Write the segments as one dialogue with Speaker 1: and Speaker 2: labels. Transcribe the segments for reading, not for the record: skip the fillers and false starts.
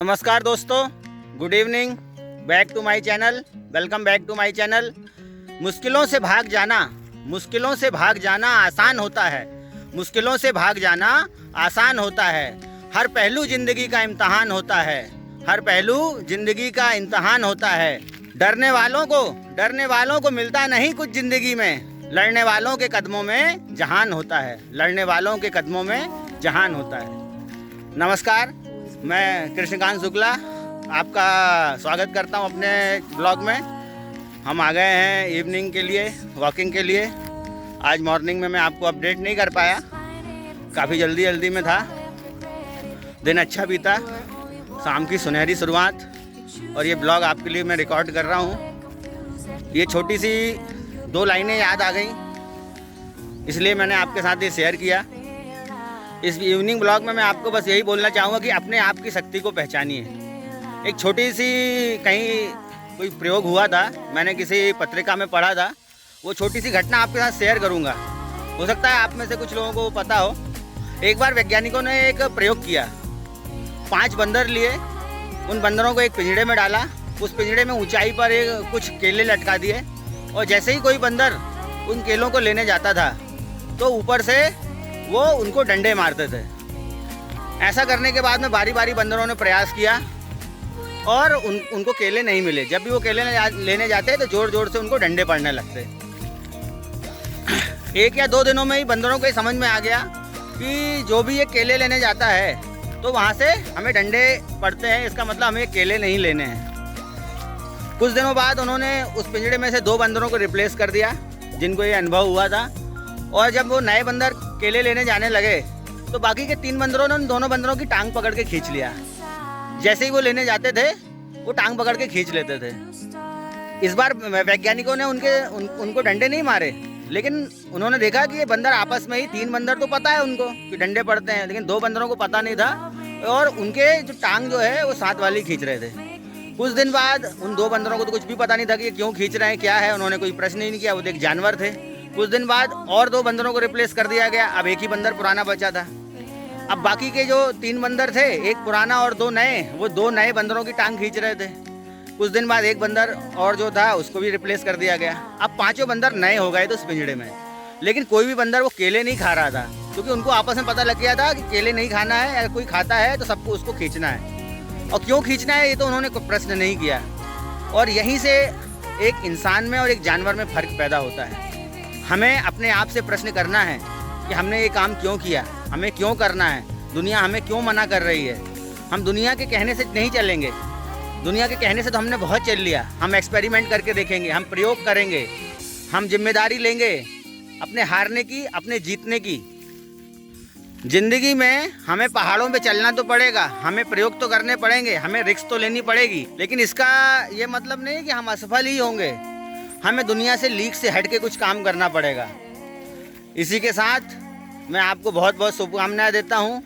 Speaker 1: नमस्कार दोस्तों, good evening, back to my channel, welcome back to my channel. मुश्किलों से भाग जाना आसान होता है। मुश्किलों से भाग जाना आसान होता है। हर पहलू जिंदगी का इम्तहान होता है। हर पहलू जिंदगी का इम्तहान होता है। डरने वालों को मिलता नहीं कुछ जिंदगी में। लड़ने वालों के कदमों में जहान होता है। लड़ने वालों के कदमों में जहान होता है। नमस्कार, मैं कृष्णकांत शुक्ला आपका स्वागत करता हूं अपने ब्लॉग में। हम आ गए हैं इवनिंग के लिए, वॉकिंग के लिए। आज मॉर्निंग में मैं आपको अपडेट नहीं कर पाया, काफ़ी जल्दी में था। दिन अच्छा बीता, शाम की सुनहरी शुरुआत, और ये ब्लॉग आपके लिए मैं रिकॉर्ड कर रहा हूँ। ये छोटी सी 2 लाइनें याद आ गई, इसलिए मैंने आपके साथ ये शेयर किया। इस इवनिंग ब्लॉग में मैं आपको बस यही बोलना चाहूँगा कि अपने आप की शक्ति को पहचानिए। एक छोटी सी कहीं कोई प्रयोग हुआ था, मैंने किसी पत्रिका में पढ़ा था, वो छोटी सी घटना आपके साथ शेयर करूँगा। हो सकता है आप में से कुछ लोगों को पता हो। एक बार वैज्ञानिकों ने एक प्रयोग किया। 5 बंदर लिए, उन बंदरों को एक पिंजड़े में डाला। उस पिंजड़े में ऊंचाई पर कुछ केले लटका दिए, और जैसे ही कोई बंदर उन केलों को लेने जाता था तो ऊपर से वो उनको डंडे मारते थे। ऐसा करने के बाद में बारी बारी बंदरों ने प्रयास किया और उनको केले नहीं मिले। जब भी वो केले लेने जाते तो जोर जोर से उनको डंडे पड़ने लगते। 1 या 2 दिनों में ही बंदरों को समझ में आ गया कि जो भी ये केले लेने जाता है तो वहाँ से हमें डंडे पड़ते हैं, इसका मतलब हमें केले नहीं लेने हैं। कुछ दिनों बाद उन्होंने उस पिंजड़े में से 2 बंदरों को रिप्लेस कर दिया जिनको ये अनुभव हुआ था। और जब वो नए बंदर केले लेने जाने लगे तो बाकी के 3 बंदरों ने उन दोनों बंदरों की टांग पकड़ के खींच लिया। जैसे ही वो लेने जाते थे वो टांग पकड़ के खींच लेते थे। इस बार वैज्ञानिकों ने उनको डंडे नहीं मारे, लेकिन उन्होंने देखा कि ये बंदर आपस में ही, 3 बंदर तो पता है उनको कि डंडे पड़ते हैं, लेकिन 2 बंदरों को पता नहीं था, और उनके जो टांग जो है वो साथ वाली खींच रहे थे। कुछ दिन बाद उन 2 बंदरों को तो कुछ भी पता नहीं था कि ये क्यों खींच रहे हैं, क्या है। उन्होंने कोई प्रश्न ही नहीं किया, वो तो एक जानवर थे। कुछ दिन बाद और 2 बंदरों को रिप्लेस कर दिया गया। अब 1 ही बंदर पुराना बचा था। अब बाकी के जो 3 बंदर थे, 1 पुराना और 2 नए, वो 2 नए बंदरों की टांग खींच रहे थे। कुछ दिन बाद 1 बंदर और जो था उसको भी रिप्लेस कर दिया गया। अब 5 बंदर नए हो गए थे उस पिंजड़े में, लेकिन कोई भी बंदर वो केले नहीं खा रहा था, क्योंकि उनको आपस में पता लग गया था कि केले नहीं खाना है। अगर कोई खाता है तो सबको उसको खींचना है, और क्यों खींचना है ये तो उन्होंने कोई प्रश्न नहीं किया। और यहीं से एक इंसान में और एक जानवर में फ़र्क पैदा होता है। हमें अपने आप से प्रश्न करना है कि हमने ये काम क्यों किया, हमें क्यों करना है, दुनिया हमें क्यों मना कर रही है। हम दुनिया के कहने से नहीं चलेंगे। दुनिया के कहने से तो हमने बहुत चल लिया। हम एक्सपेरिमेंट करके देखेंगे, हम प्रयोग करेंगे, हम जिम्मेदारी लेंगे अपने हारने की, अपने जीतने की। जिंदगी में हमें पहाड़ों पे चलना तो पड़ेगा, हमें प्रयोग तो करने पड़ेंगे, हमें रिस्क तो लेनी पड़ेगी, लेकिन इसका ये मतलब नहीं कि हम असफल ही होंगे। हमें दुनिया से लीक से हट के कुछ काम करना पड़ेगा। इसी के साथ मैं आपको बहुत बहुत शुभकामनाएं देता हूं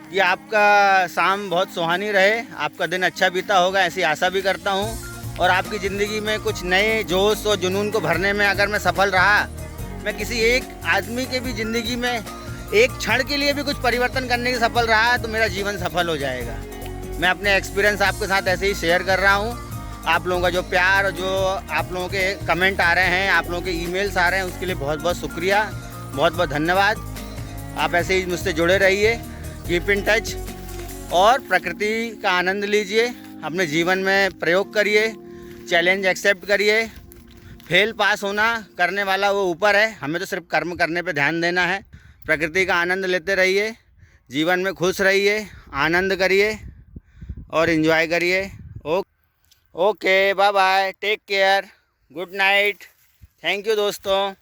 Speaker 1: कि आपका शाम बहुत सुहानी रहे, आपका दिन अच्छा बीता होगा, ऐसी आशा भी करता हूं। और आपकी ज़िंदगी में कुछ नए जोश और जुनून को भरने में अगर मैं सफल रहा, मैं किसी एक आदमी के भी ज़िंदगी में एक क्षण के लिए भी कुछ परिवर्तन करने की सफल रहा, तो मेरा जीवन सफल हो जाएगा। मैं अपने एक्सपीरियंस आपके साथ ऐसे ही शेयर कर रहा हूँ। आप लोगों का जो प्यार और जो आप लोगों के कमेंट आ रहे हैं, आप लोगों के ईमेल्स आ रहे हैं, उसके लिए बहुत बहुत शुक्रिया, बहुत बहुत धन्यवाद। आप ऐसे ही मुझसे जुड़े रहिए, कीप इन टच, और प्रकृति का आनंद लीजिए, अपने जीवन में प्रयोग करिए, चैलेंज एक्सेप्ट करिए। फेल पास होना करने वाला वो ऊपर है, हमें तो सिर्फ कर्म करने पे ध्यान देना है। प्रकृति का आनंद लेते रहिए, जीवन में खुश रहिए, आनंद करिए और एंजॉय करिए। Okay, bye bye, take care, good night, thank you दोस्तों।